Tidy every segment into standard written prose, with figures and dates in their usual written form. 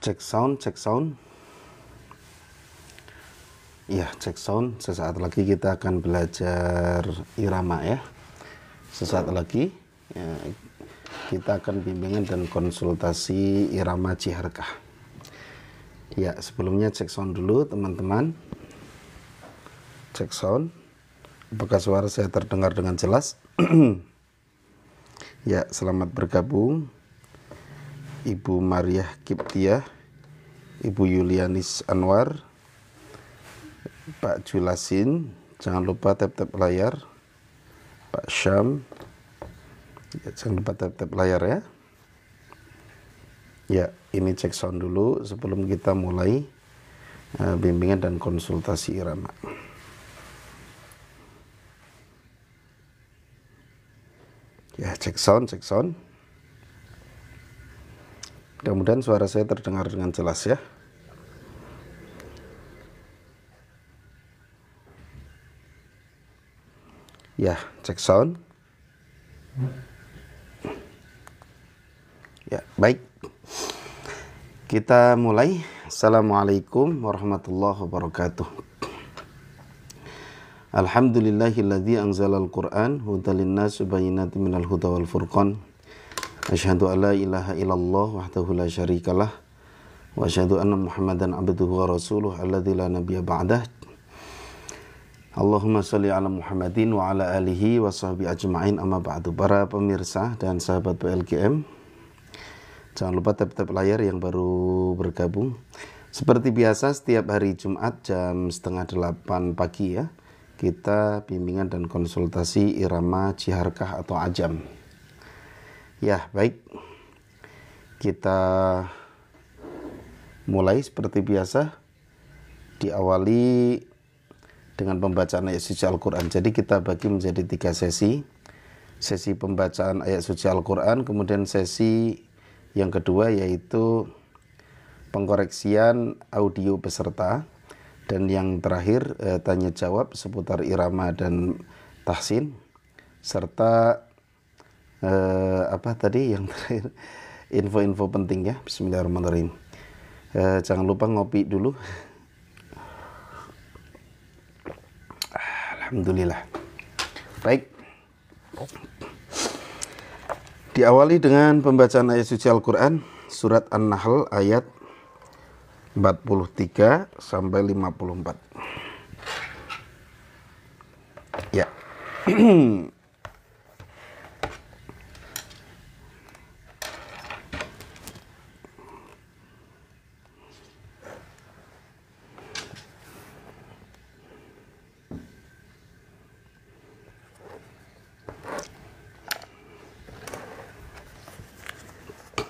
Cek sound. Ya, cek sound. Sesaat lagi kita akan belajar irama ya. Sesaat lagi ya, kita akan bimbingan dan konsultasi irama Ciharkah. Ya, sebelumnya cek sound dulu teman-teman. Cek sound. Apakah suara saya terdengar dengan jelas? Ya, selamat bergabung Ibu Mariah Kiptiah, Ibu Yulianis Anwar, Pak Julasin, jangan lupa tap-tap layar. Pak Syam, ya, jangan lupa tap-tap layar ya. Ya, ini cek sound dulu sebelum kita mulai bimbingan dan konsultasi irama. Ya, cek sound. Mudah-mudahan suara saya terdengar dengan jelas ya. Ya, cek sound. Ya, baik. Kita mulai. Assalamualaikum warahmatullahi wabarakatuh. Alhamdulillahilladzi anzalal Qur'an hudan linnas bayyinatin minal huda wal furqan. Asyhadu an la ilaha illallah wahdahu la syarikalah wa asyhadu anna Muhammadan abduhu wa rasuluh alladzi la nabiyya ba'dah. Allahumma sholli ala Muhammadin wa ala alihi wa sahbihi ajma'in, amma ba'du. Para pemirsa dan sahabat PLGM, jangan lupa tap-tap layar yang baru bergabung. Seperti biasa setiap hari Jumat jam 7:30 pagi ya, kita bimbingan dan konsultasi irama Ciharkah atau Ajam. Ya, baik. Kita mulai seperti biasa, diawali dengan pembacaan ayat suci Al-Quran. Jadi kita bagi menjadi 3 sesi. Sesi pembacaan ayat suci Al-Quran, kemudian sesi yang kedua yaitu pengkoreksian audio peserta, dan yang terakhir tanya jawab seputar irama dan tahsin, serta apa tadi yang terakhir, info-info penting ya. Bismillahirrahmanirrahim. Jangan lupa ngopi dulu. Alhamdulillah. Baik. Diawali dengan pembacaan ayat suci Al-Quran, surat An-Nahl ayat 43 sampai 54. Ya.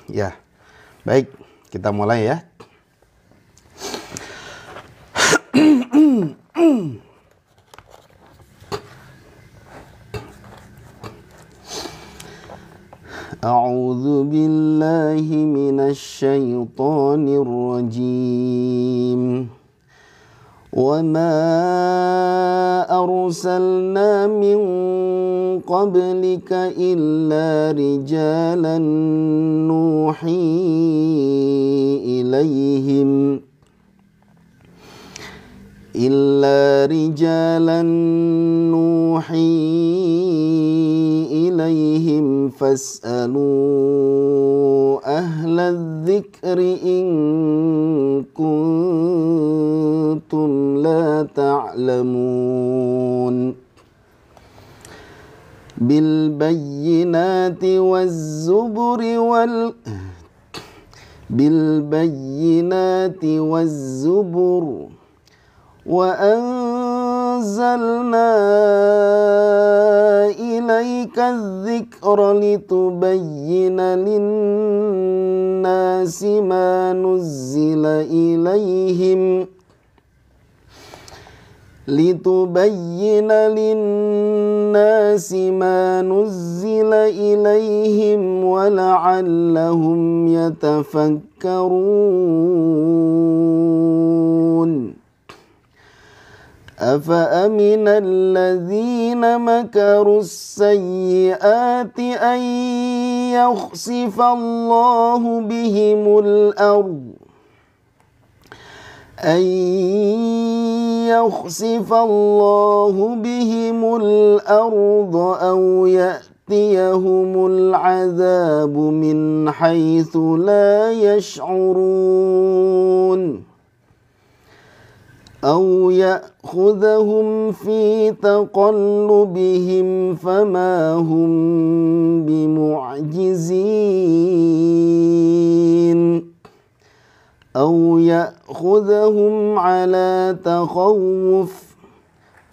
Ya, baik, kita mulai ya. A'udzu billahi minasy syaithanir rajim. وَمَا أَرْسَلْنَا مِنْ قَبْلِكَ إِلَّا رِجَالًا نُوحِي إِلَيْهِمْ فَاسْأَلُوا أَهْلَ الذِّكْرِ إِنْ كُنْتُمْ لَا تَعْلَمُونَ بِالْبَيِّنَاتِ وَالزُّبُرِ وَأَنزَلْنَا إِلَيْكَ الذِّكْرَ لِتُبَيِّنَ لِلنَّاسِ مَا نُزِّلَ إِلَيْهِمْ وَلَعَلَّهُمْ يَتَفَكَّرُونَ أَفَأَمِنَ الَّذِينَ مَكَرُوا السَّيِّئَاتِ أَن يَخْسِفَ اللَّهُ بِهِمُ الْأَرْضَ أن يخسف الله بهم الأرض أو يأتيهم العذاب من حيث لا يشعرون أو يأخذهم في تقلبهم فما هم بمعجزين أو يأخذهم على تخوف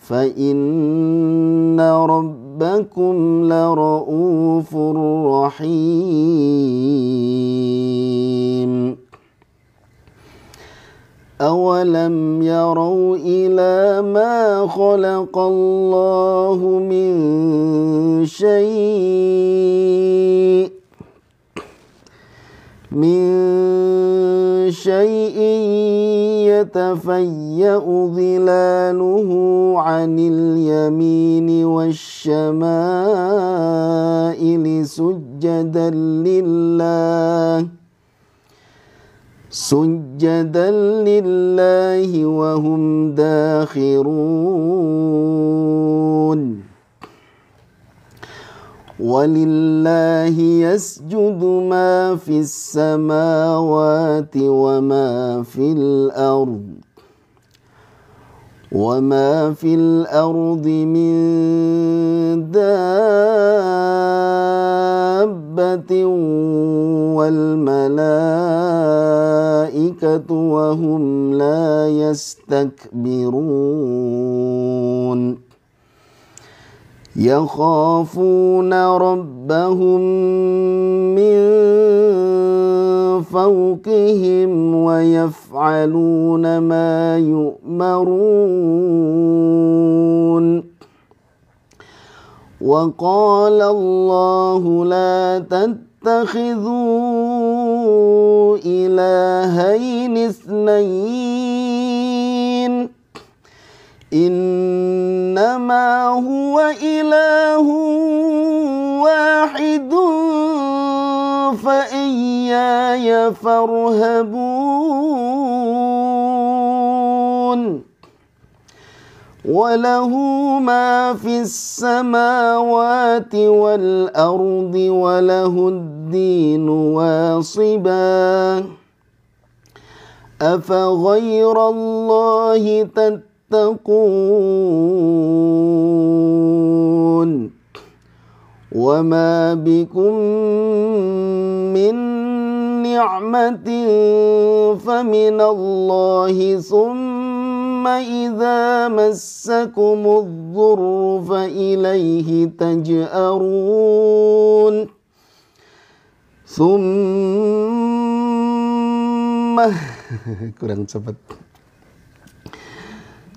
فإن ربكم لرؤوف رحيم أولم يروا إلى ما خلق الله من شيء يتفيأ ظلاله عن اليمين والشمائل سجدا لله وهم داخرون ولله يسجد ما في السماوات وما في الأرض من دابة والملائكة وهم لا يستكبرون يخافون ربهم من فوقهم ويفعلون ما يؤمرون وقال الله لا تتخذوا إلهين اثنين إنما هو إله واحد فإياي فارهبون وله ما في السماوات والأرض وله الدين واصبا أفغير الله تتقون وما بكم من نعمة فمن الله ثم إذا مسكم الضر فإليه تجأرون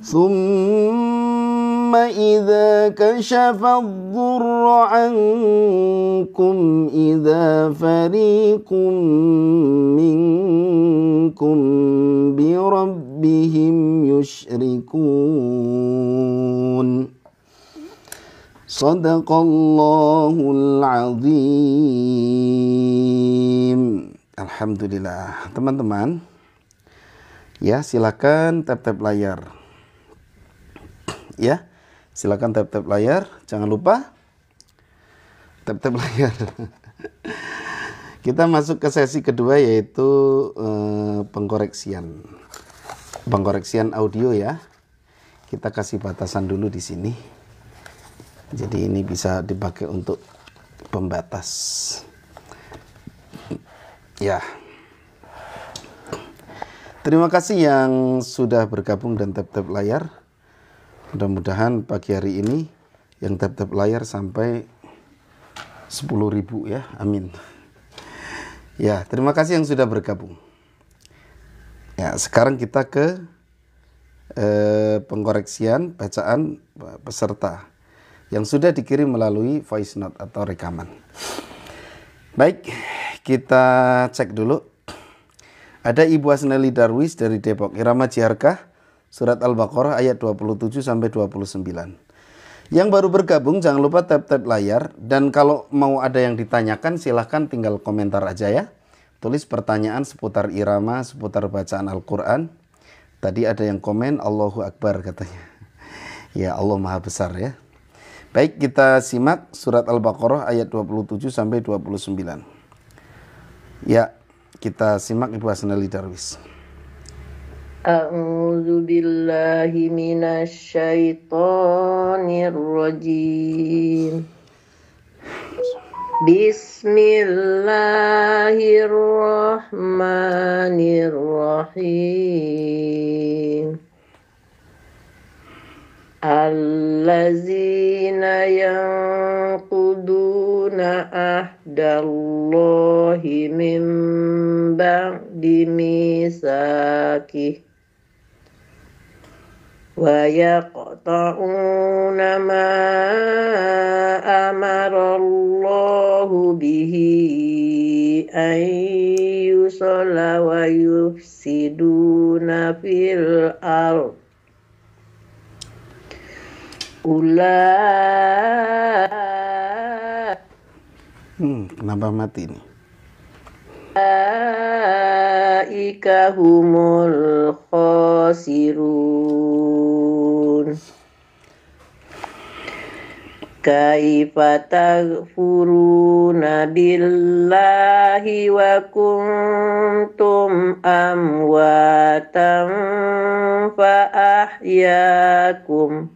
ثم إذا كشف الضر عنكم إذا فريق منكم بربهم يشركون صدق الله العظيم. Alhamdulillah. Teman-teman, ya silakan tap-tap layar. Ya, silakan tap-tap layar. Jangan lupa tap-tap layar. Kita masuk ke sesi kedua, yaitu pengkoreksian audio ya. Kita kasih batasan dulu di sini. Jadi ini bisa dipakai untuk pembatas. Ya. Terima kasih yang sudah bergabung dan tap-tap layar. Mudah-mudahan pagi hari ini yang tap-tap layar sampai 10.000 ya, amin. Ya, terima kasih yang sudah bergabung. Ya, sekarang kita ke pengkoreksian bacaan peserta yang sudah dikirim melalui voice note atau rekaman. Baik, kita cek dulu. Ada Ibu Asnali Darwis dari Depok, Irama Ciharkah, Surat Al-Baqarah ayat 27 sampai 29. Yang baru bergabung jangan lupa tap-tap layar, dan kalau mau ada yang ditanyakan silahkan tinggal komentar aja ya. Tulis pertanyaan seputar irama, seputar bacaan Al-Quran, Tadi ada yang komen Allahu Akbar katanya. Ya, Allah Maha Besar ya. Baik, kita simak surat Al-Baqarah ayat 27 sampai 29. Ya, kita simak Ibu Hasnali Darwis. A'udzu billahi minasyaitonir rajim. Bismillahirrahmanirrahim. Allazina yanquduna ahdallahi min ba'di mitsaqih wa yaqta'una ma amarallahu bihi an yusalla wa yufsiduna fil ardh. Kenapa mati ini? Ulaika humul khasirun. Kaifa takfuruna billahi wa kuntum amwatan fa ahyakum.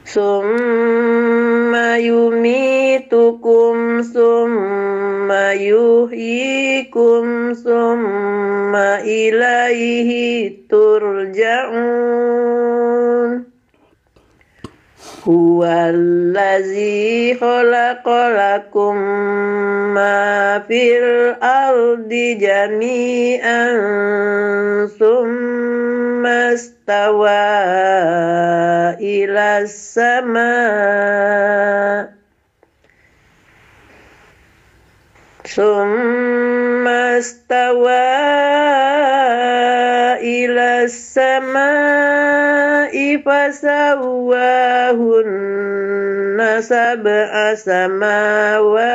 Summa yumitukum summa yuhyikum summa ilaihi turja'un. Huwallazi khalaqalakum ma fil ardi jami'an summa istawa ila sama summa istawa ila samai fasawwahunna sab'a samawat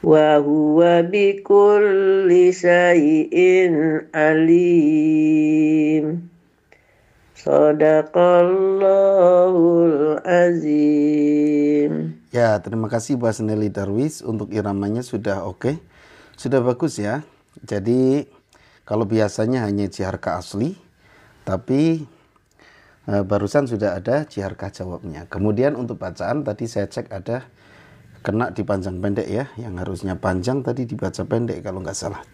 wa huwa bikulli syai'in alim. Shadaqallahul azim. Ya, terima kasih Bu Hasnali Darwis. Untuk iramanya sudah oke. Sudah bagus ya. Jadi kalau biasanya hanya jiharka asli, tapi barusan sudah ada jiharka jawabnya. Kemudian untuk bacaan tadi saya cek ada kena di panjang pendek ya. Yang harusnya panjang tadi dibaca pendek kalau nggak salah.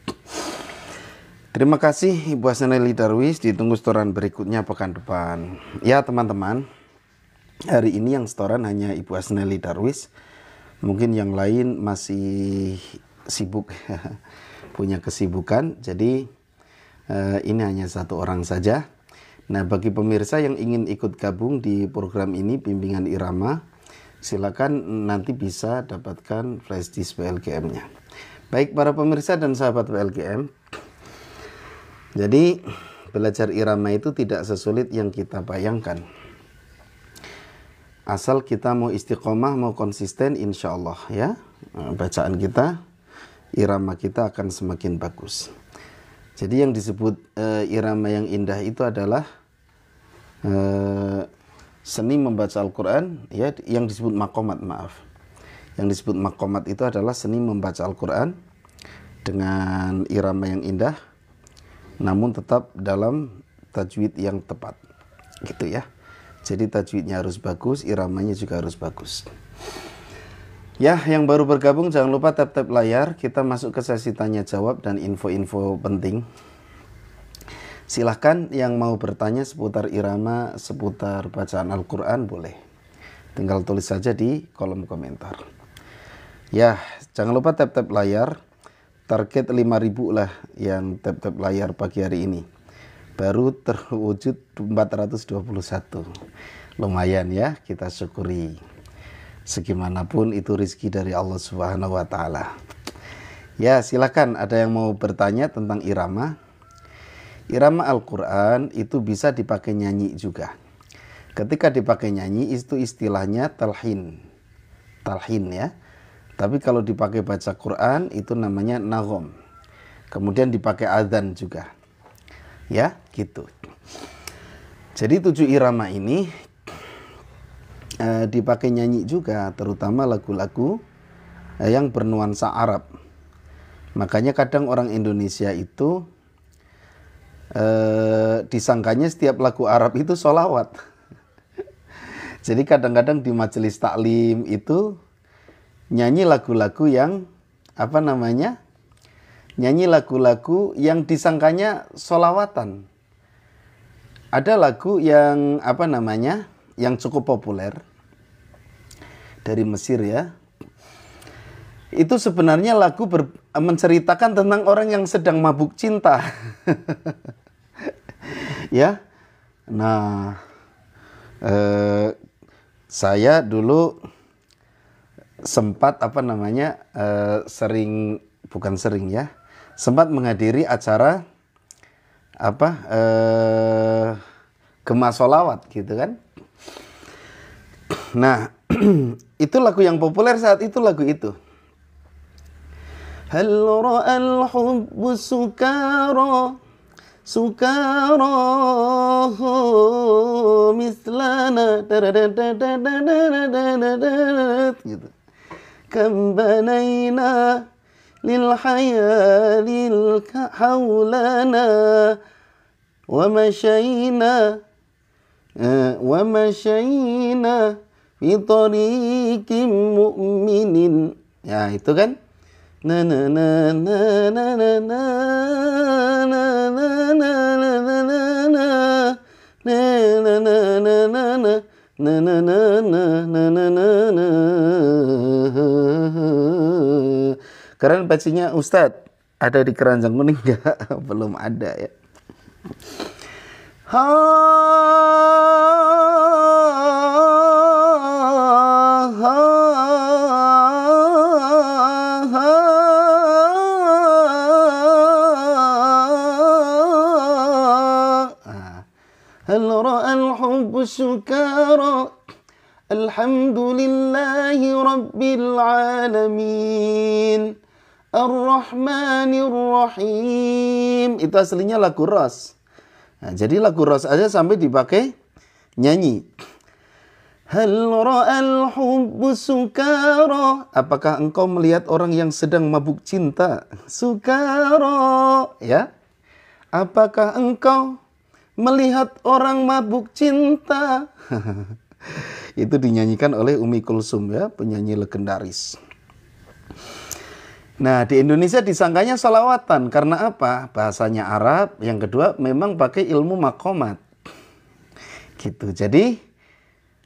Terima kasih Ibu Hasnali Darwis, ditunggu setoran berikutnya pekan depan. Ya teman-teman, hari ini yang setoran hanya Ibu Hasnali Darwis. Mungkin yang lain masih sibuk, punya kesibukan. Jadi ini hanya satu orang saja. Nah, bagi pemirsa yang ingin ikut gabung di program ini, bimbingan irama, silakan nanti bisa dapatkan flash disk PLGM-nya. Baik para pemirsa dan sahabat PLGM, jadi belajar irama itu tidak sesulit yang kita bayangkan. Asal kita mau istiqomah, mau konsisten, insya Allah ya, bacaan kita, irama kita akan semakin bagus. Jadi yang disebut irama yang indah itu adalah seni membaca Al-Quran, ya, yang disebut maqamat, maaf. Yang disebut maqamat itu adalah seni membaca Al-Quran dengan irama yang indah, namun tetap dalam tajwid yang tepat, gitu ya. Jadi tajwidnya harus bagus, iramanya juga harus bagus. Ya, yang baru bergabung jangan lupa tap-tap layar. Kita masuk ke sesi tanya jawab dan info-info penting. Silahkan yang mau bertanya seputar irama, seputar bacaan Al-Quran boleh. Tinggal tulis saja di kolom komentar. Ya, jangan lupa tap-tap layar. Target 5.000 lah yang tap-tap layar pagi hari ini. Baru terwujud 421. Lumayan ya, kita syukuri. Segimanapun itu rezeki dari Allah Subhanahu wa taala. Ya, silakan ada yang mau bertanya tentang irama. Irama Al-Qur'an itu bisa dipakai nyanyi juga. Ketika dipakai nyanyi itu istilahnya talhin. Talhin ya. Tapi kalau dipakai baca Quran itu namanya naghom. Kemudian dipakai adzan juga. Ya, gitu. Jadi 7 irama ini dipakai nyanyi juga, terutama lagu-lagu yang bernuansa Arab. Makanya kadang orang Indonesia itu disangkanya setiap lagu Arab itu sholawat. Jadi kadang-kadang di majelis taklim itu nyanyi lagu-lagu yang nyanyi lagu-lagu yang disangkanya sholawatan. Ada lagu yang yang cukup populer dari Mesir ya. Itu sebenarnya lagu menceritakan tentang orang yang sedang mabuk cinta. Ya. Nah, saya dulu sempat sempat menghadiri acara Gema Sholawat gitu kan. Nah, itu lagu yang populer saat itu lagu itu. Hal ra'al hubbu sukara mislana gitu. Kam banaina lil hayalil haulana wa mashayna fi tariqim mu'minin. Ya, itu kan. Na na na na na na na na na na na na na na na na na. Keren pacinya Ustadz. Ada di keranjang kuning enggak? Belum ada ya. Hal ra'al hubbu sukara alhamdulillahi rabbil alamin ar-rahmanir rahim. Itu aslinya lagu Ras. Nah, jadi lagu Ras aja sampai dipakai nyanyi. Hal ra'al hubbu sukara. Apakah engkau melihat orang yang sedang mabuk cinta? Sukara, ya. Apakah engkau melihat orang mabuk cinta? Itu dinyanyikan oleh Umi Kulsum ya, penyanyi legendaris. Nah, di Indonesia disangkanya sholawatan karena apa? Bahasanya Arab, yang kedua memang pakai ilmu maqamat. Gitu. Jadi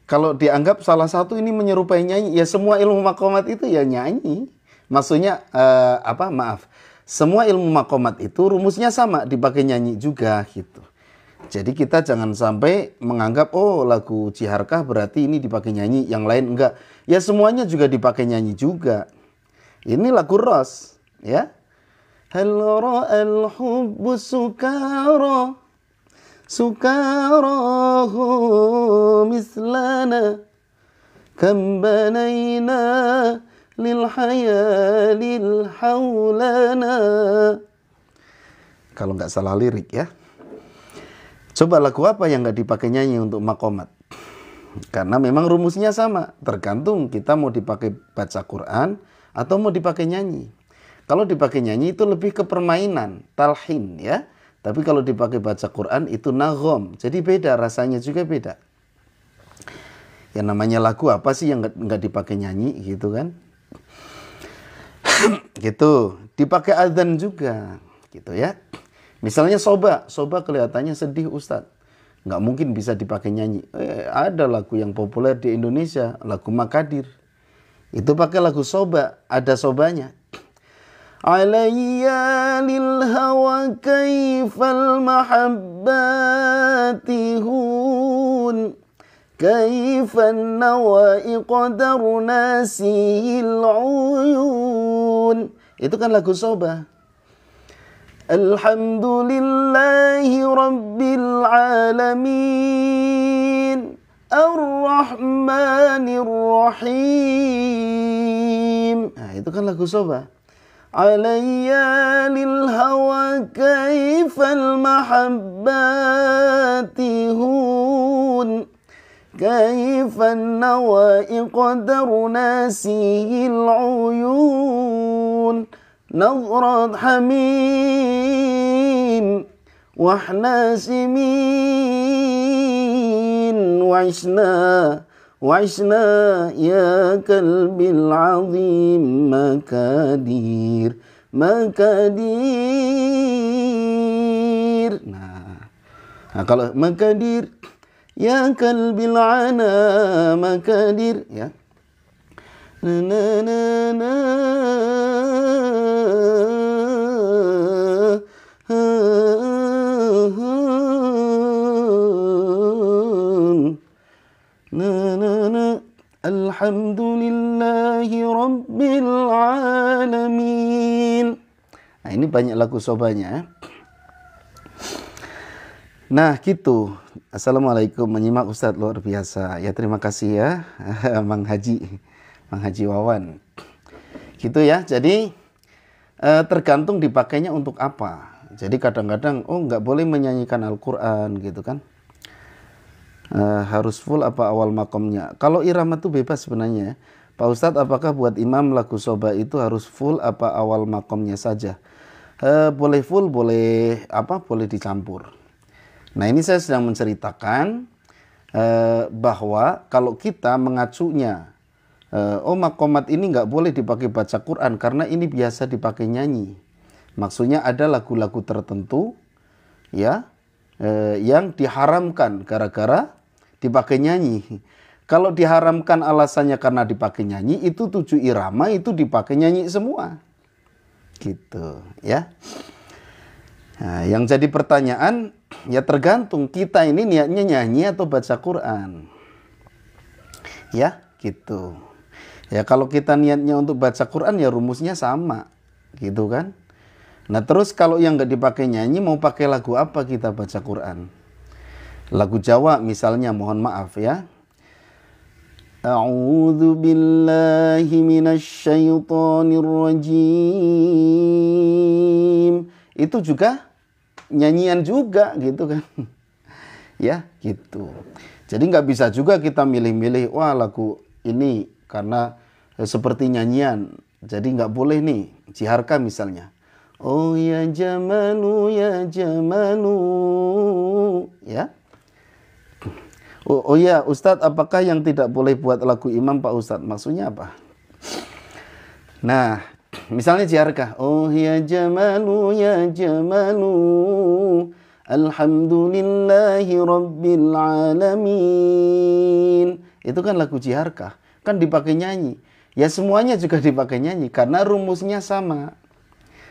kalau dianggap salah satu ini menyerupai nyanyi, ya semua ilmu maqamat itu ya nyanyi. Maksudnya semua ilmu maqamat itu rumusnya sama, dipakai nyanyi juga gitu. Jadi kita jangan sampai menganggap lagu Ciharkah berarti ini dipakai nyanyi, yang lain enggak. Ya semuanya juga dipakai nyanyi juga. Ini lagu Ras, ya. Hal ra'al hubbu sukara mislana kam banayna lil hayalil haulana. Kalau nggak salah lirik ya. Coba lagu apa yang nggak dipakai nyanyi untuk maqamat? Karena memang rumusnya sama. Tergantung kita mau dipakai baca Quran atau mau dipakai nyanyi. Kalau dipakai nyanyi itu lebih ke permainan, talhin ya. Tapi kalau dipakai baca Quran itu naghom. Jadi beda, rasanya juga beda. Ya namanya lagu apa sih yang nggak dipakai nyanyi gitu kan? Gitu. Dipakai adzan juga gitu ya. Misalnya soba kelihatannya sedih Ustadz. Nggak mungkin bisa dipakai nyanyi. Ada lagu yang populer di Indonesia, lagu Makadir. Itu pakai lagu soba, ada sobanya. Alayya lil hawa kaifal mahabbati hun kaifan nawa'i qadarna sil uyun. Itu kan lagu soba. Alhamdulillahi rabbil alamin ar-rahmanir rahim. Nah, itu kan lagu soba. alayya lil hawa kaifal mahabbati hun kaifan nawai qadarna sihil uyun nazrat hamim wahna simin وعشنا يا كلبي العظيم مكادير nah kalau makadir ya kalbil ana makadir ya na na na Alhamdulillahi Rabbil Alamin. Nah, ini banyak lagu sobanya. Nah, gitu. Assalamualaikum, menyimak Ustadz luar biasa. Ya, terima kasih ya, Mang Haji Wawan. Gitu ya. Jadi tergantung dipakainya untuk apa. Jadi kadang-kadang nggak boleh menyanyikan Al-Quran gitu kan. Harus full apa awal makomnya. Kalau irama itu bebas sebenarnya. Pak Ustadz, apakah buat imam lagu soba itu harus full apa awal makomnya saja? Boleh full, boleh dicampur. Nah, ini saya sedang menceritakan bahwa kalau kita mengacunya makomat ini nggak boleh dipakai baca Quran karena ini biasa dipakai nyanyi. Maksudnya ada lagu-lagu tertentu ya yang diharamkan gara-gara dipakai nyanyi. Kalau diharamkan alasannya karena dipakai nyanyi, itu 7 irama itu dipakai nyanyi semua. Gitu ya. Nah, yang jadi pertanyaan ya tergantung kita ini niatnya nyanyi atau baca Quran. Ya, gitu. Ya kalau kita niatnya untuk baca Quran ya rumusnya sama. Gitu kan? Nah terus kalau yang nggak dipakai nyanyi mau pakai lagu apa kita baca Quran? Lagu Jawa misalnya, mohon maaf ya. A'udzu billahi minasyaitonir rajim. Itu juga nyanyian juga gitu kan. Ya gitu. Jadi nggak bisa juga kita milih-milih, wah lagu ini karena seperti nyanyian. Jadi nggak boleh nih, jiharka misalnya. Oh ya jamanu ya. Oh ya Ustadz, apakah yang tidak boleh buat lagu imam Pak Ustadz? Maksudnya apa? Nah, misalnya jiharkah. Oh ya jamanu alhamdulillahi rabbil alamin. Itu kan lagu jiharkah. Kan dipakai nyanyi. Ya semuanya juga dipakai nyanyi karena rumusnya sama.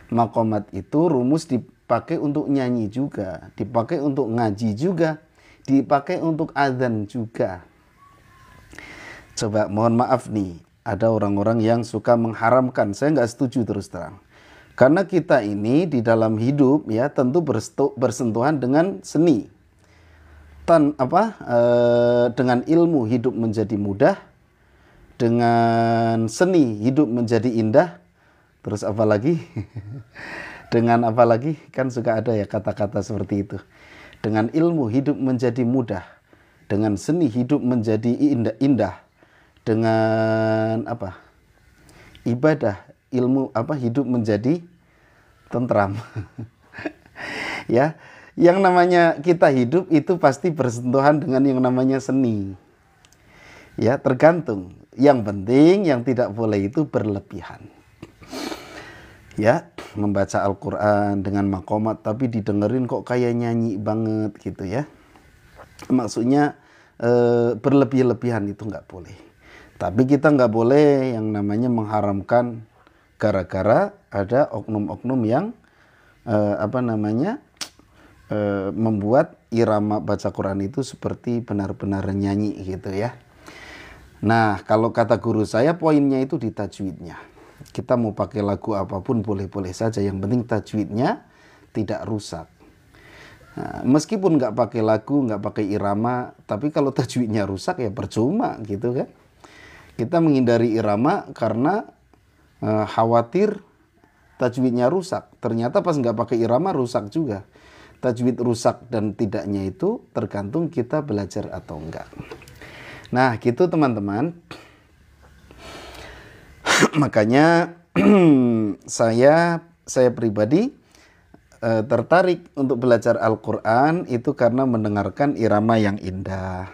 Makomat itu rumus dipakai untuk nyanyi juga, dipakai untuk ngaji juga, dipakai untuk azan juga. Coba mohon maaf nih, ada orang-orang yang suka mengharamkan. Saya nggak setuju terus terang. Karena kita ini di dalam hidup ya tentu bersentuhan dengan seni. Dengan ilmu hidup menjadi mudah, dengan seni hidup menjadi indah. Terus apa lagi? Dengan apa lagi? Kan suka ada ya kata-kata seperti itu. Dengan ilmu hidup menjadi mudah. Dengan seni hidup menjadi indah. Dengan ibadah, ilmu hidup menjadi tentram. Ya, yang namanya kita hidup itu pasti bersentuhan dengan yang namanya seni. Ya, tergantung. Yang penting yang tidak boleh itu berlebihan. Ya, membaca Al-Quran dengan makomat tapi didengerin kok kayak nyanyi banget gitu ya. Maksudnya berlebih-lebihan itu nggak boleh. Tapi kita nggak boleh yang namanya mengharamkan gara-gara ada oknum-oknum yang membuat irama baca Quran itu seperti benar-benar nyanyi gitu ya. Nah, kalau kata guru saya poinnya itu di tajwidnya. Kita mau pakai lagu apapun boleh-boleh saja, yang penting tajwidnya tidak rusak. Nah, meskipun nggak pakai lagu, nggak pakai irama, tapi kalau tajwidnya rusak ya percuma gitu kan. Kita menghindari irama karena khawatir tajwidnya rusak. Ternyata pas nggak pakai irama rusak juga. Tajwid rusak dan tidaknya itu tergantung kita belajar atau enggak. Nah, gitu teman-teman. Makanya saya pribadi tertarik untuk belajar Al-Quran itu karena mendengarkan irama yang indah.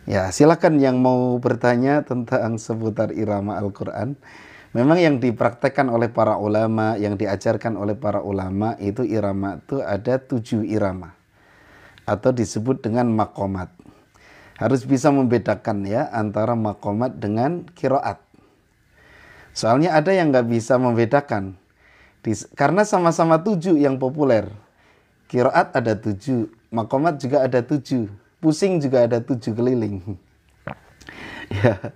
Ya, silakan yang mau bertanya tentang seputar irama Al-Quran. Memang yang dipraktekkan oleh para ulama, yang diajarkan oleh para ulama itu irama itu ada 7 irama. Atau disebut dengan makomat. Harus bisa membedakan ya antara makomat dengan kiroat. Soalnya ada yang nggak bisa membedakan. Karena sama-sama 7 yang populer. Kiroat ada 7, makomat juga ada 7, pusing juga ada 7 keliling. Ya.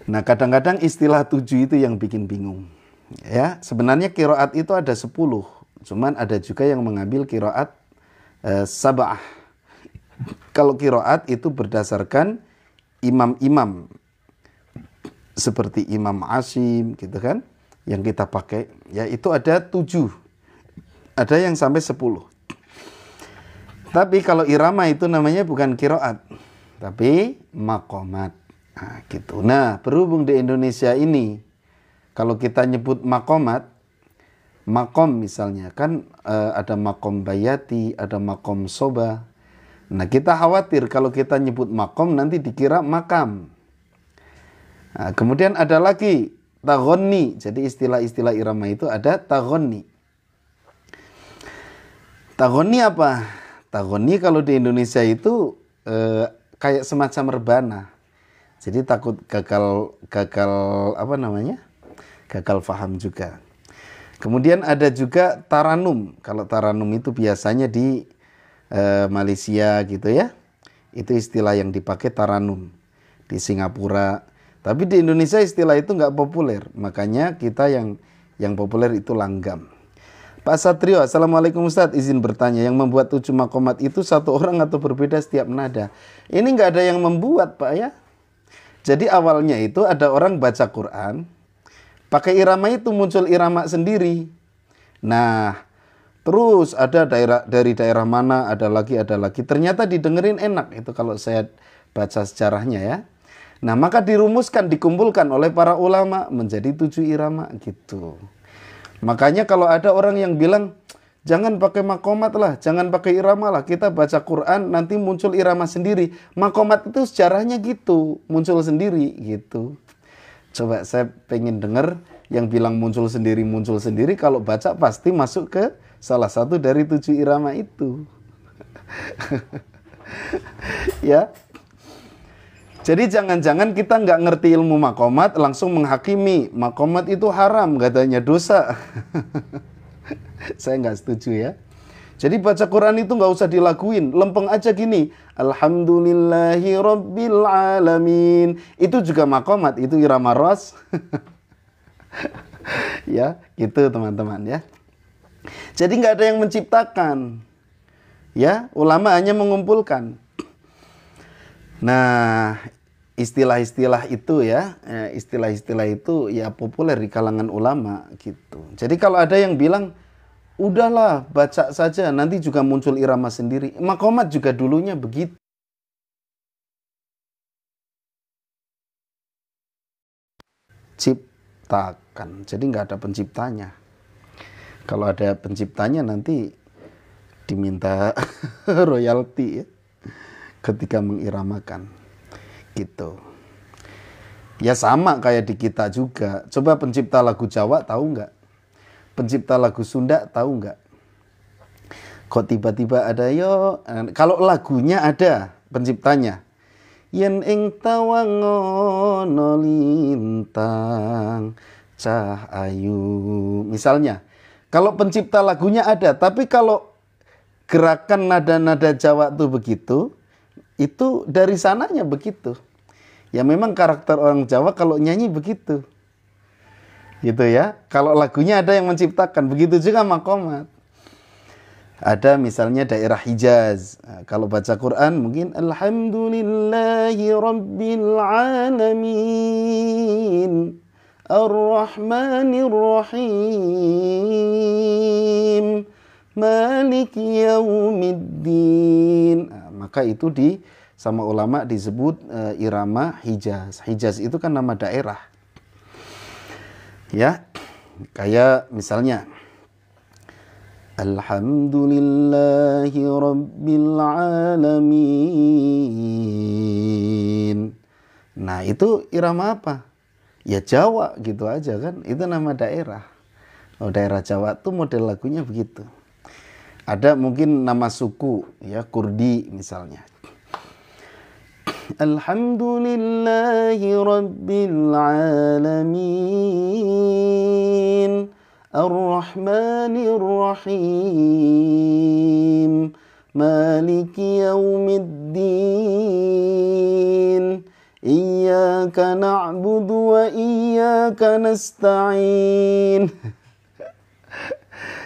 Nah, kadang-kadang istilah 7 itu yang bikin bingung. Ya, sebenarnya kiroat itu ada 10, cuman ada juga yang mengambil kiroat sab'ah. Kalau kiroat itu berdasarkan imam-imam seperti Imam Asim gitu kan, yang kita pakai, ya itu ada 7. Ada yang sampai 10. Tapi kalau irama itu namanya bukan kiroat, tapi makomat. Nah, gitu. Nah, berhubung di Indonesia ini, kalau kita nyebut makomat, makom misalnya, kan ada makom bayati, ada makom soba. Nah, kita khawatir kalau kita nyebut makom nanti dikira makam. Nah, kemudian ada lagi taghonni. Jadi istilah-istilah irama itu ada taghonni. Taghonni apa? Taghonni kalau di Indonesia itu kayak semacam rebana. Jadi takut gagal apa namanya? Gagal paham juga. Kemudian ada juga taranum. Kalau taranum itu biasanya di Malaysia gitu ya. Itu istilah yang dipakai taranum di Singapura. Tapi di Indonesia istilah itu nggak populer. Makanya kita yang populer itu langgam. Pak Satrio, Assalamualaikum Ustadz, izin bertanya, yang membuat 7 makomat itu satu orang atau berbeda setiap nada? Ini nggak ada yang membuat Pak ya. Jadi awalnya itu ada orang baca Quran, pakai irama itu muncul irama sendiri. Nah, terus ada dari daerah mana, ada lagi. Ternyata didengerin enak itu kalau saya baca sejarahnya ya. Nah, maka dirumuskan, dikumpulkan oleh para ulama menjadi 7 irama gitu. Makanya kalau ada orang yang bilang, jangan pakai makomat lah, jangan pakai irama lah, kita baca Quran nanti muncul irama sendiri. Makomat itu sejarahnya gitu, muncul sendiri gitu. Coba saya pengen dengar yang bilang muncul sendiri, kalau baca pasti masuk ke salah satu dari 7 irama itu. Ya. Jadi jangan-jangan kita nggak ngerti ilmu makomat langsung menghakimi makomat itu haram, katanya dosa. Saya nggak setuju ya. Jadi baca Quran itu nggak usah dilaguin, lempeng aja gini. Alhamdulillahi Rabbil Alamin. Itu juga makomat, itu irama ros. Ya, gitu teman-teman ya. Jadi nggak ada yang menciptakan. Ya, ulama hanya mengumpulkan. Nah, istilah-istilah itu ya, istilah-istilah itu ya populer di kalangan ulama gitu. Jadi kalau ada yang bilang, udahlah baca saja, nanti juga muncul irama sendiri. Makomat juga dulunya begitu. Ciptakan, jadi nggak ada penciptanya. Kalau ada penciptanya nanti diminta royalti ya, ketika mengiramakan gitu. Ya sama kayak di kita juga. Coba pencipta lagu Jawa tahu nggak? Pencipta lagu Sunda tahu nggak? Kok tiba-tiba ada yo? Kalau lagunya ada penciptanya. Yen ing tawangono lintang cah ayu. Misalnya, kalau pencipta lagunya ada, tapi kalau gerakan nada-nada Jawa tuh begitu, itu dari sananya begitu. Ya memang karakter orang Jawa kalau nyanyi begitu. Gitu ya. Kalau lagunya ada yang menciptakan, begitu juga makomat. Ada misalnya daerah Hijaz. Nah, kalau baca Quran mungkin Alhamdulillahi Rabbil Alamin. Ar-Rahmanir Rahim, Maliki Yaumiddin. Nah, maka itu sama ulama disebut irama Hijaz. Hijaz itu kan nama daerah. Ya, kayak misalnya Alhamdulillahi Rabbil Alamin. Nah, itu irama apa? Ya Jawa gitu aja kan. Itu nama daerah. Oh, daerah Jawa tuh model lagunya begitu. Ada mungkin nama suku, ya Kurdi misalnya. Alhamdulillahi Rabbil Alamin, Ar-Rahmanir Rahim, Maliki Yaumiddin, Iyyaka na'budu wa iyyaka nasta'in.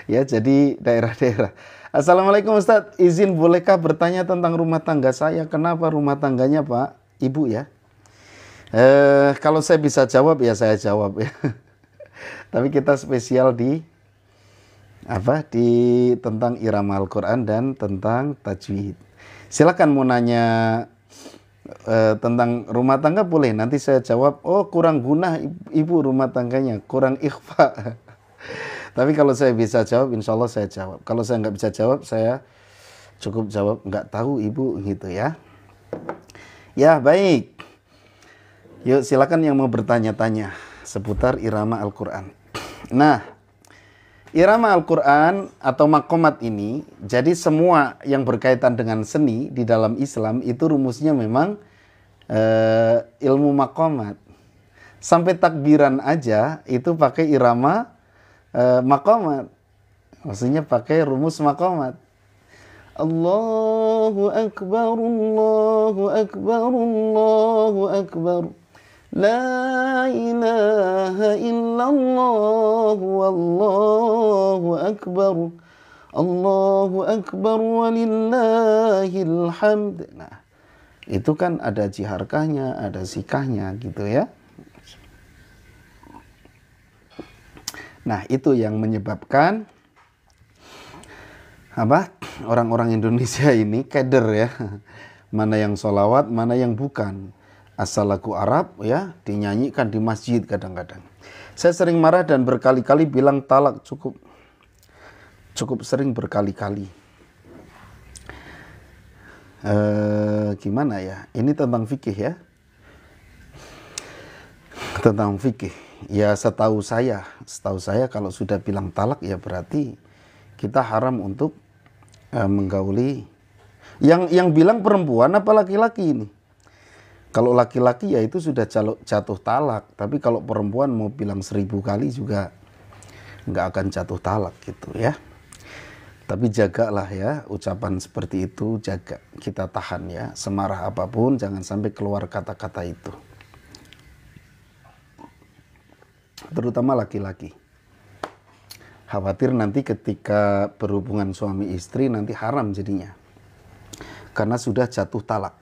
Ya, jadi daerah-daerah. Assalamualaikum Ustadz, izin bolehkah bertanya tentang rumah tangga saya? Kenapa rumah tangganya Pak, Ibu ya? Kalau saya bisa jawab ya saya jawab ya. Tapi kita spesial di tentang irama Al-Quran dan tentang tajwid. Silakan mau nanya tentang rumah tangga boleh, nanti saya jawab. Oh, kurang guna ibu rumah tangganya, kurang ikhfa. Tapi kalau saya bisa jawab, insya Allah saya jawab. Kalau saya nggak bisa jawab, saya cukup jawab nggak tahu ibu gitu ya. Ya baik. Yuk silakan yang mau bertanya-tanya seputar irama Al-Quran. Nah, irama Al-Quran atau makomat ini, jadi semua yang berkaitan dengan seni di dalam Islam itu rumusnya memang ilmu makomat. Sampai takbiran aja itu pakai irama makomat. Maksudnya pakai rumus makomat. Allahu Akbar, Allahu Akbar, Allahu Akbar. La ilaha illallah wallahu akbar. Allahu akbar walillahil hamd. Nah, itu kan ada jiharkahnya, ada sikahnya gitu ya. Nah, itu yang menyebabkan orang-orang Indonesia ini keder ya. Mana yang sholawat, mana yang bukan. Asal lagu Arab ya dinyanyikan di masjid kadang-kadang. Saya sering marah dan berkali-kali bilang talak cukup sering berkali-kali. Gimana ya? Ini tentang fikih ya. Tentang fikih. Ya setahu saya kalau sudah bilang talak ya berarti kita haram untuk menggauli. Yang bilang perempuan apa laki-laki ini? Kalau laki-laki ya itu sudah jatuh talak. Tapi kalau perempuan mau bilang 1000 kali juga nggak akan jatuh talak gitu ya. Tapi jagalah ya ucapan seperti itu, jaga. Kita tahan ya. Semarah apapun jangan sampai keluar kata-kata itu. Terutama laki-laki. Khawatir nanti ketika berhubungan suami istri nanti haram jadinya. Karena sudah jatuh talak.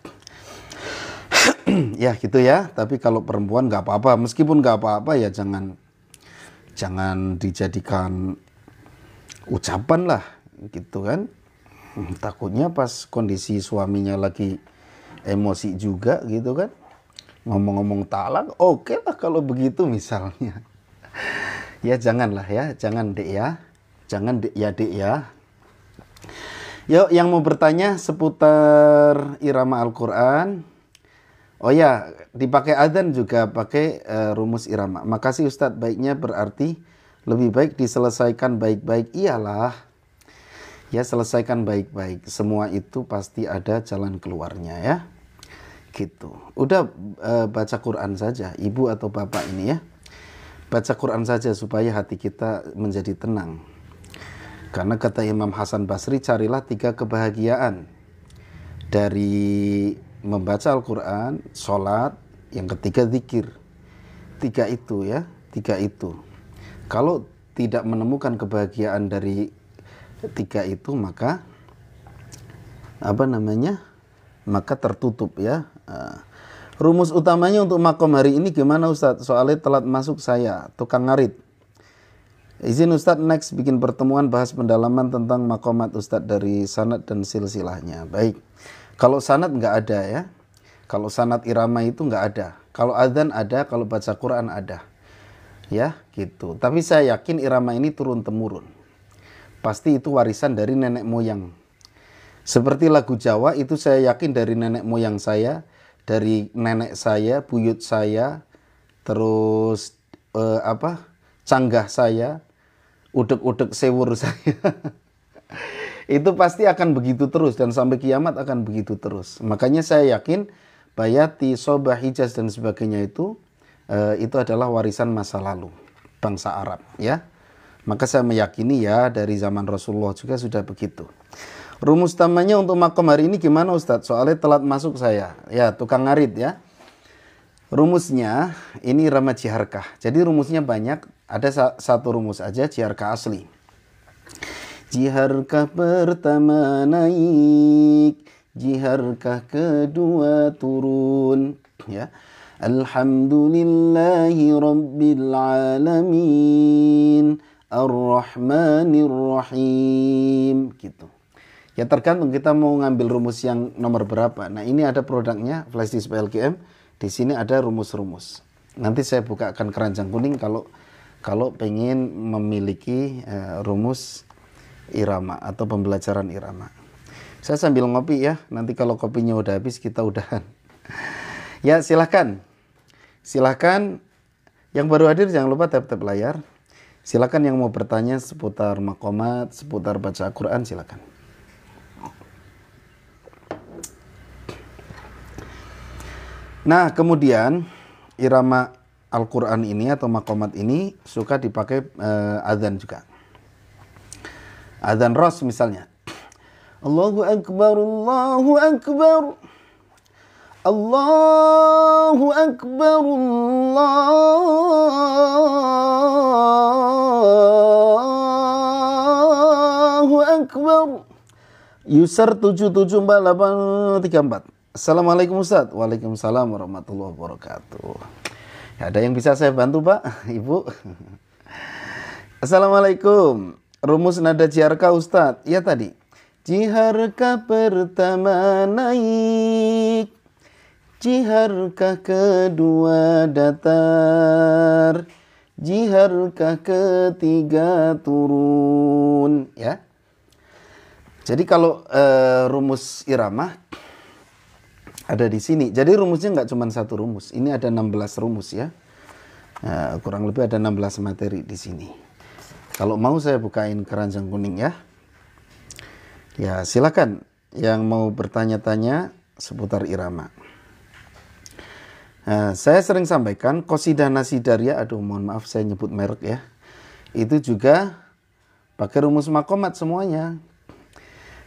Ya gitu ya, tapi kalau perempuan nggak apa-apa, meskipun nggak apa-apa ya jangan dijadikan ucapan lah gitu kan. Takutnya pas kondisi suaminya lagi emosi juga gitu kan, ngomong-ngomong talak, oke lah kalau begitu misalnya. Ya janganlah ya, jangan dek ya, jangan dek ya. Yuk yang mau bertanya seputar irama Al-Quran. Oh ya, dipakai adzan juga pakai rumus irama. Makasih Ustadz, baiknya berarti lebih baik diselesaikan baik-baik. Iyalah, ya selesaikan baik-baik. Semua itu pasti ada jalan keluarnya ya. Gitu. Udah baca Quran saja, ibu atau bapak ini ya. Baca Quran saja supaya hati kita menjadi tenang. Karena kata Imam Hasan Basri, carilah 3 kebahagiaan. Dari membaca Al-Quran, sholat, yang ketiga zikir. 3 itu ya, 3 itu. Kalau tidak menemukan kebahagiaan dari 3 itu, maka maka tertutup ya. Rumus utamanya untuk makom hari ini gimana Ustadz? Soalnya telat masuk saya, tukang ngarit. Izin Ustadz next bikin pertemuan bahas pendalaman tentang makomat Ustadz dari sanad dan silsilahnya. Baik. Kalau sanad nggak ada ya. Kalau sanad irama itu nggak ada. Kalau adzan ada, kalau baca Quran ada. Ya, gitu. Tapi saya yakin irama ini turun temurun. Pasti itu warisan dari nenek moyang. Seperti lagu Jawa itu saya yakin dari nenek moyang saya, dari nenek saya, buyut saya, terus canggah saya, udek-udek sewur saya. Itu pasti akan begitu terus dan sampai kiamat akan begitu terus. Makanya saya yakin Bayati, Sobah, Hijaz dan sebagainya itu adalah warisan masa lalu bangsa Arab ya. Maka saya meyakini ya dari zaman Rasulullah juga sudah begitu. Rumus utamanya untuk makom hari ini gimana Ustadz? Soalnya telat masuk saya. Ya, tukang ngarit ya. Rumusnya ini irama jiharkah. Jadi rumusnya banyak. Ada satu rumus aja, jiharkah asli. Jiharkah pertama naik, jiharkah kedua turun. Ya. Alhamdulillahi rabbil alamin, ar-rahmanir rahim. Gitu. Ya tergantung kita mau ngambil rumus yang nomor berapa. Nah ini ada produknya flash disk PLGM. Di sini ada rumus-rumus. Nanti saya bukakan keranjang kuning kalau pengen memiliki rumus irama atau pembelajaran irama. Saya sambil ngopi ya. Nanti kalau kopinya udah habis kita udahan. Ya silahkan. Silahkan. Yang baru hadir jangan lupa tap-tap layar. Silahkan yang mau bertanya seputar makomat, seputar baca Quran silahkan. Nah, kemudian irama Al-Quran ini atau makomat ini suka dipakai adzan juga. Adzan ros misalnya. Allahu Akbar, Allahu Akbar. Allahu Akbar, Allahu Akbar. User 774834. Assalamualaikum Ustaz. Waalaikumsalam warahmatullahi wabarakatuh. Ya, ada yang bisa saya bantu Pak, Ibu? Assalamualaikum. Rumus nada jiharka Ustaz. Ya tadi. Jiharka pertama naik, jiharka kedua datar, jiharka ketiga turun. Ya. Jadi kalau rumus irama ada di sini. Jadi rumusnya nggak cuma satu rumus. Ini ada 16 rumus ya. Kurang lebih ada 16 materi di sini. Kalau mau saya bukain keranjang kuning ya. Ya silakan yang mau bertanya-tanya seputar irama. Saya sering sampaikan qasidah nasidaria. Aduh mohon maaf saya nyebut merek ya. Itu juga pakai rumus makomat semuanya.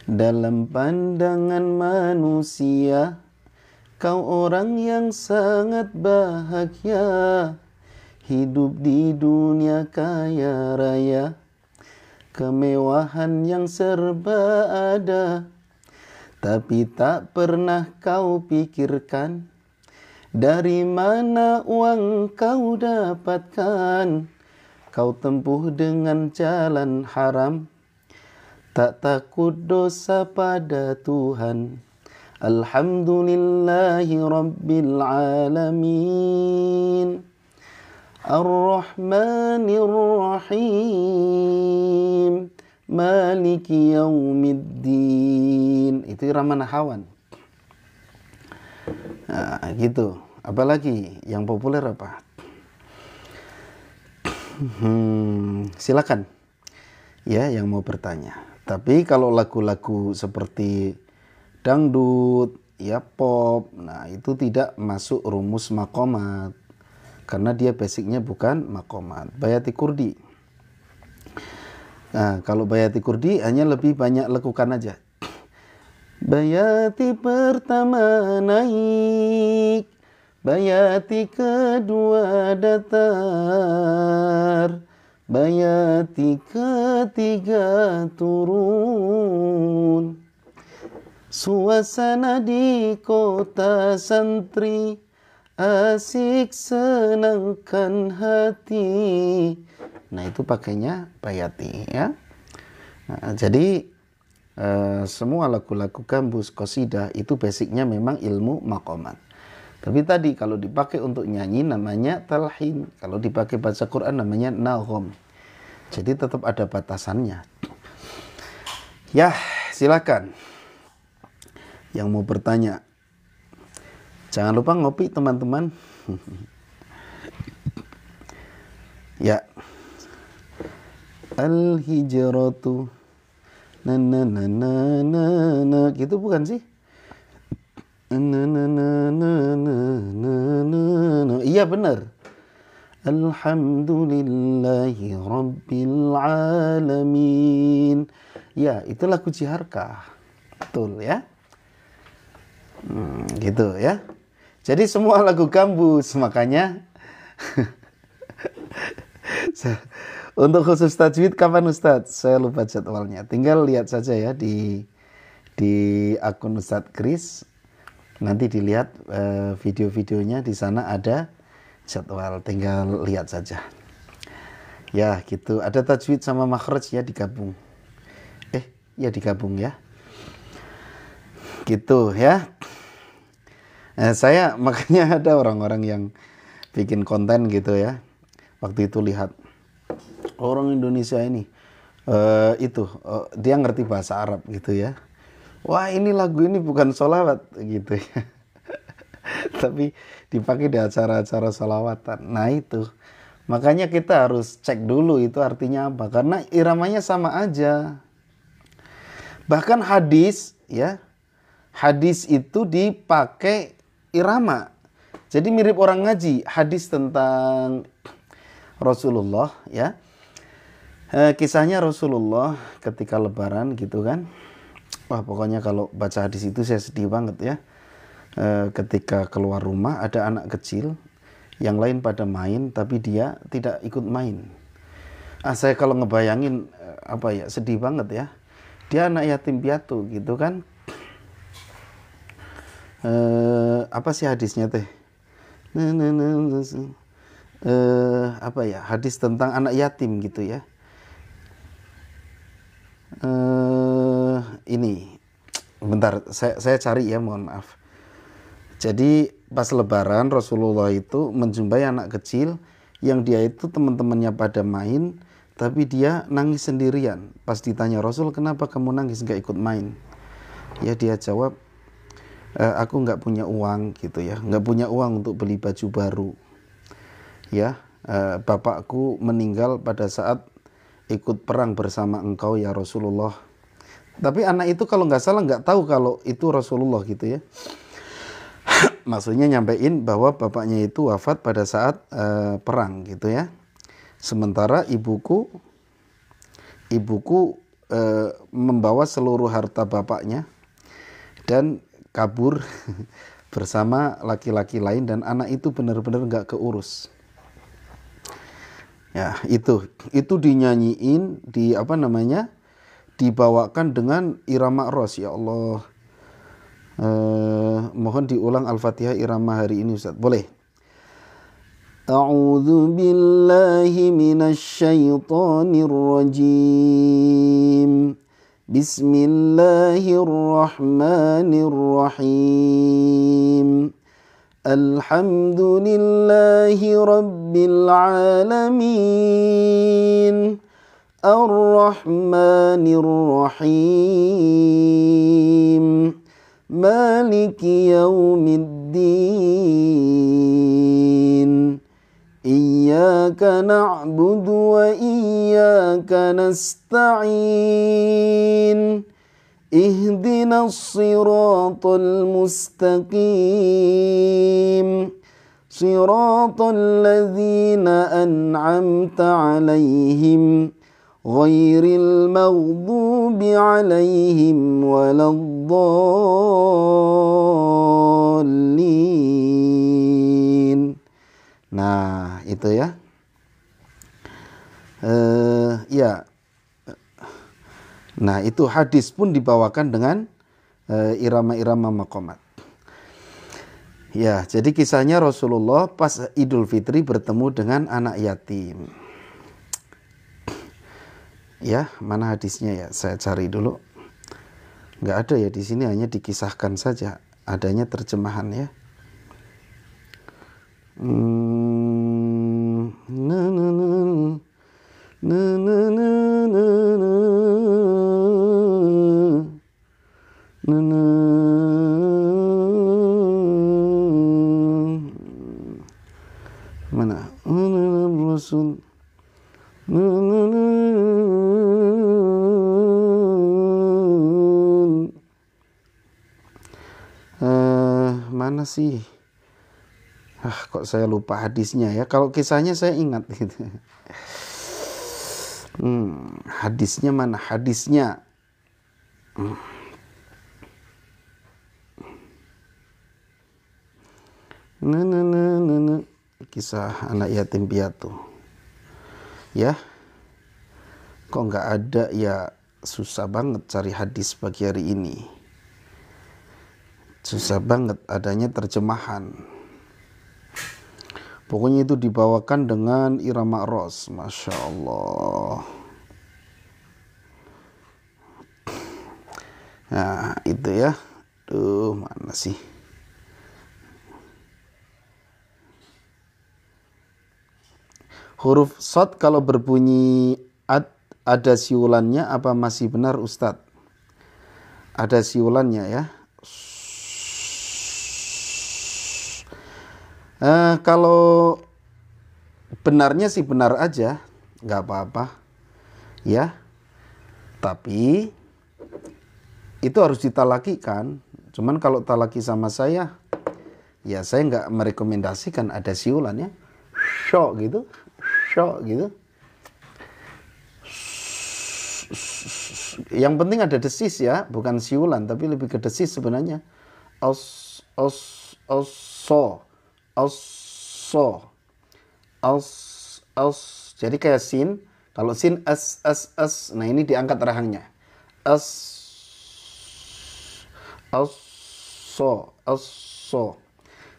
Dalam pandangan manusia, kau orang yang sangat bahagia, hidup di dunia kaya raya, kemewahan yang serba ada, tapi tak pernah kau pikirkan dari mana uang kau dapatkan. Kau tempuh dengan jalan haram, tak takut dosa pada Tuhan. Alhamdulillahi rabbil alamin, ar-rahmanir rahim, maliki yaumiddin. Itu irama nahawan. Nah, gitu. Apalagi yang populer apa? Silakan ya yang mau bertanya. Tapi kalau lagu-lagu seperti dangdut, ya pop, nah itu tidak masuk rumus makomat. Karena dia basicnya bukan makomat. Bayati Kurdi. Nah, kalau Bayati Kurdi hanya lebih banyak lekukan aja. Bayati pertama naik, bayati kedua datar, bayati ketiga turun. Suasana di kota santri asik senangkan hati. Nah itu pakainya bayati ya. Nah, jadi semua lagu-lagu gambus, qasidah itu basicnya memang ilmu maqamat. Tapi tadi kalau dipakai untuk nyanyi namanya talhin, kalau dipakai baca Quran namanya nagham. Jadi tetap ada batasannya. Ya, silakan. Yang mau bertanya. Jangan lupa ngopi teman-teman. Ya. Al-hijratu. Na na na na na na. Gitu bukan sih? Na na na na na na na na. Iya benar. Alhamdulillahi rabbil alamin. Ya, itu lagu Jiharkah. Betul ya. Gitu ya. Jadi semua lagu gambus, makanya untuk khusus tajwid kapan Ustadz? Saya lupa jadwalnya. Tinggal lihat saja ya di akun Ustadz Kris. Nanti dilihat video-videonya, di sana ada jadwal, tinggal lihat saja. Ya gitu, ada tajwid sama makhraj ya digabung. Ya digabung ya. Gitu ya. Saya makanya ada orang-orang yang bikin konten gitu ya. Waktu itu lihat orang Indonesia ini dia ngerti bahasa Arab gitu ya. Wah ini lagu ini bukan sholawat gitu ya. Tapi dipakai di acara-acara sholawatan. Nah itu. Makanya kita harus cek dulu itu artinya apa. Karena iramanya sama aja. Bahkan hadis ya. Hadis itu dipakai irama. Jadi mirip orang ngaji. Hadis tentang Rasulullah ya. Kisahnya Rasulullah ketika lebaran gitu kan. Wah pokoknya kalau baca hadis itu saya sedih banget ya. Ketika keluar rumah ada anak kecil. Yang lain pada main tapi dia tidak ikut main. Saya kalau ngebayangin sedih banget ya. Dia anak yatim piatu gitu kan. Apa sih hadisnya teh? Hadis tentang anak yatim gitu ya. Ini bentar saya cari ya, mohon maaf. Jadi pas lebaran Rasulullah itu menjumpai anak kecil yang dia itu teman-temannya pada main tapi dia nangis sendirian. Pas ditanya Rasul, kenapa kamu nangis gak ikut main? Ya dia jawab, aku nggak punya uang gitu ya, nggak punya uang untuk beli baju baru ya. Bapakku meninggal pada saat ikut perang bersama engkau ya Rasulullah. Tapi anak itu kalau nggak salah nggak tahu kalau itu Rasulullah gitu ya. Maksudnya nyampein bahwa bapaknya itu wafat pada saat perang gitu ya. Sementara ibuku membawa seluruh harta bapaknya dan kabur bersama laki-laki lain, dan anak itu benar-benar nggak keurus. Ya itu dinyanyiin dibawakan dengan irama ros. Ya Allah, mohon diulang Al-Fatihah irama hari ini Ustaz, boleh? A'udzu billahi minasyaitonir rajim. Bismillahirrahmanirrahim. Alhamdulillahi rabbil alamin. Ar-Rahmanir-Rahim. Maliki yaumiddin. Iyyaka na'budu wa iyyaka nasta'in. Ihdinas siratal mustaqim. Siratal ladzina an'amta 'alaihim ghairil maghdubi 'alaihim waladdallin. Nah, itu ya. Nah, itu hadis pun dibawakan dengan irama-irama maqamat. Ya, jadi kisahnya Rasulullah pas Idul Fitri bertemu dengan anak yatim. Ya, mana hadisnya ya? Saya cari dulu. Nggak ada ya di sini, hanya dikisahkan saja. Adanya terjemahan ya. Mana? Rasul. Mana sih? Kok saya lupa hadisnya ya. Kalau kisahnya saya ingat gitu. Hadisnya mana? Hadisnya. Kisah anak yatim piatu. Ya. Kok nggak ada ya, susah banget cari hadis pagi hari ini. Susah banget, adanya terjemahan. Pokoknya itu dibawakan dengan irama ros, Masya Allah. Nah itu ya. Tuh mana sih? Huruf shad kalau berbunyi ada siulannya apa masih benar Ustadz? Ada siulannya ya. Kalau benarnya sih benar aja, nggak apa-apa ya. Tapi itu harus ditalakikan. Cuman kalau talaki sama saya, ya saya nggak merekomendasikan ada siulannya. Syok gitu, syok gitu. Yang penting ada desis ya, bukan siulan, tapi lebih ke desis sebenarnya. Jadi kayak sin. Kalau sin as. Nah ini diangkat rahangnya.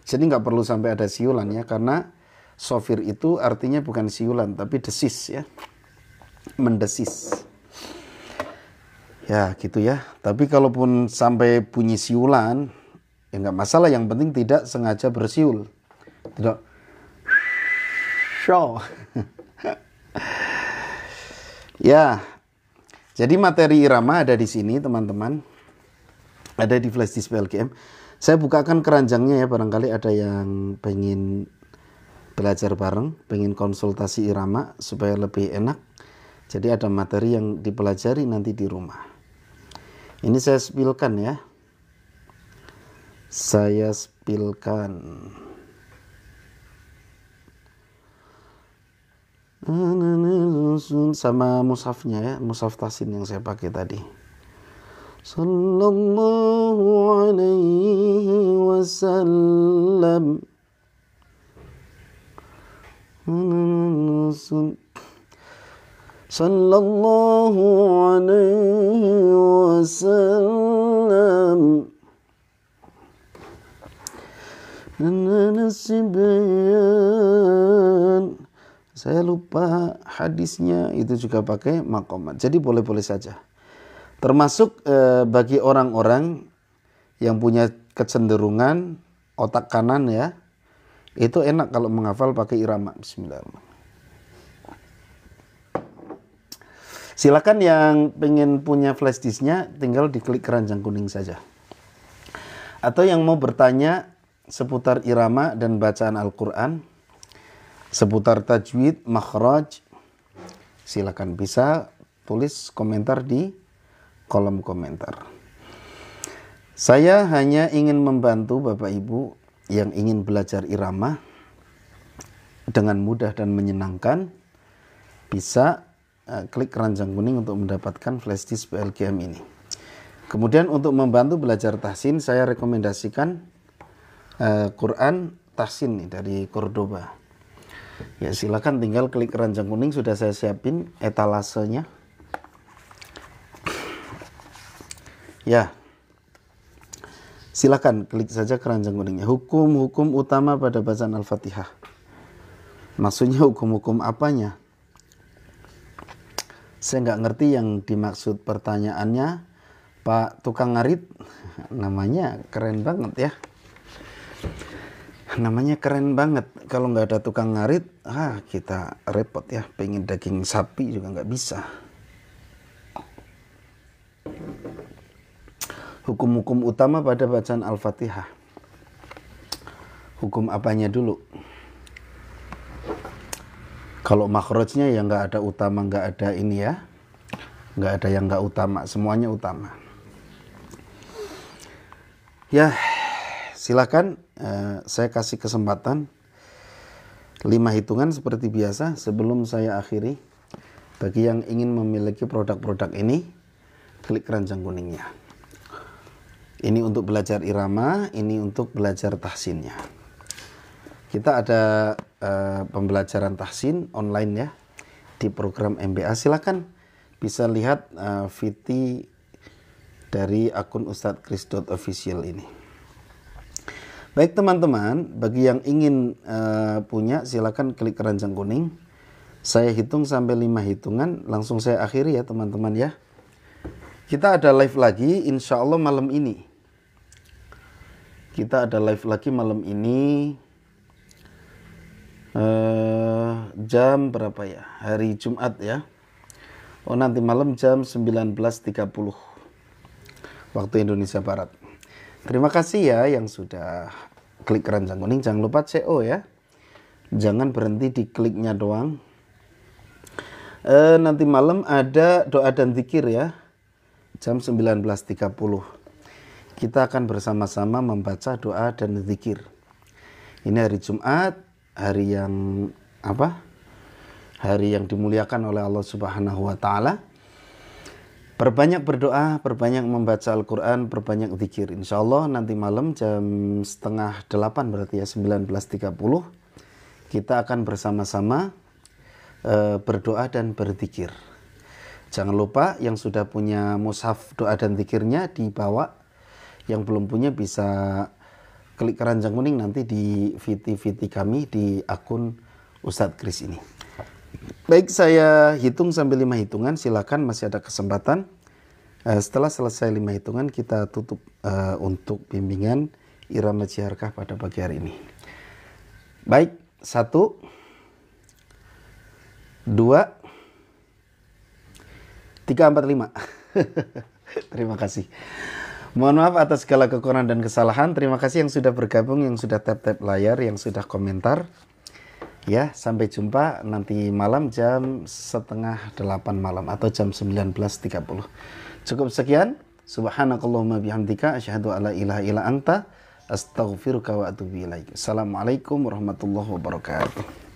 Jadi nggak perlu sampai ada siulan ya, karena sofir itu artinya bukan siulan tapi desis ya, mendesis. Ya gitu ya. Tapi kalaupun sampai bunyi siulan, ya nggak masalah. Yang penting tidak sengaja bersiul. Tidak. Show. Ya. Jadi materi irama ada di sini teman-teman. Ada di flash disk PLGM. Saya bukakan keranjangnya ya, barangkali ada yang pengen belajar bareng, pengen konsultasi irama supaya lebih enak. Jadi ada materi yang dipelajari nanti di rumah. Ini saya spilkan ya. Saya spilkan. Sama mushafnya ya, mushaf tasin yang saya pakai tadi. Sallallahu alaihi wasallam. Sallallahu alaihi wasallam. Saya lupa hadisnya, itu juga pakai maqamat. Jadi boleh-boleh saja. Termasuk bagi orang-orang yang punya kecenderungan otak kanan ya, itu enak kalau menghafal pakai irama. Bismillahirrahmanirrahim. Silakan yang pengen punya flash disknya, tinggal diklik keranjang kuning saja. Atau yang mau bertanya seputar irama dan bacaan Al-Quran, seputar tajwid, makhraj, silakan bisa tulis komentar di kolom komentar. Saya hanya ingin membantu Bapak Ibu yang ingin belajar irama dengan mudah dan menyenangkan. Bisa klik keranjang kuning untuk mendapatkan flash disk PLGM ini. Kemudian untuk membantu belajar tahsin, saya rekomendasikan Quran tahsin nih dari Cordoba. Ya silakan tinggal klik keranjang kuning, sudah saya siapin etalasenya. Ya. Silakan klik saja keranjang kuningnya. Hukum-hukum utama pada bacaan Al-Fatihah. Maksudnya hukum-hukum apanya? Saya nggak ngerti yang dimaksud pertanyaannya. Pak tukang ngarit, namanya keren banget ya. Namanya keren banget. Kalau nggak ada tukang ngarit, kita repot ya. Pengen daging sapi juga nggak bisa. Hukum-hukum utama pada bacaan Al-Fatihah. Hukum apanya dulu? Kalau makhrajnya ya nggak ada utama, nggak ada ini ya. Nggak ada yang nggak utama, semuanya utama. Ya, silakan saya kasih kesempatan 5 hitungan seperti biasa sebelum saya akhiri. Bagi yang ingin memiliki produk-produk ini, klik keranjang kuningnya. Ini untuk belajar irama, ini untuk belajar tahsinnya. Kita ada pembelajaran tahsin online ya di program MBA. Silakan bisa lihat VT dari akun ustadzkris.official ini. Baik teman-teman, bagi yang ingin punya silakan klik keranjang kuning. Saya hitung sampai 5 hitungan, langsung saya akhiri ya teman-teman ya. Kita ada live lagi insya Allah malam ini. Kita ada live lagi malam ini jam berapa ya? Hari Jumat ya. Oh nanti malam jam 19.30 waktu Indonesia Barat. Terima kasih ya yang sudah klik keranjang kuning. Jangan lupa CO ya. Jangan berhenti di kliknya doang. Nanti malam ada doa dan zikir ya. Jam 19.30. Kita akan bersama-sama membaca doa dan zikir. Ini hari Jumat, hari yang apa? Hari yang dimuliakan oleh Allah Subhanahu wa taala. Perbanyak berdoa, perbanyak membaca Al-Qur'an, perbanyak zikir. Insyaallah nanti malam jam 7:30 berarti ya 19.30 kita akan bersama-sama berdoa dan berzikir. Jangan lupa yang sudah punya mushaf doa dan zikirnya dibawa. Yang belum punya bisa klik keranjang kuning nanti di VT kami di akun Ustadz Kris ini. Baik, saya hitung sampai 5 hitungan. Silakan masih ada kesempatan. Setelah selesai 5 hitungan kita tutup untuk bimbingan irama jiharkah pada pagi hari ini. Baik, 1, 2, 3, 4, 5. Terima kasih. Mohon maaf atas segala kekurangan dan kesalahan. Terima kasih yang sudah bergabung, yang sudah tap-tap layar, yang sudah komentar. Ya, sampai jumpa nanti malam jam 7:30 malam atau jam 19.30. Cukup sekian. Subhanakallahumma bihamdika asyhadu alla ilaha illa anta astaghfiruka wa atubu ilaik. Assalamualaikum warahmatullahi wabarakatuh.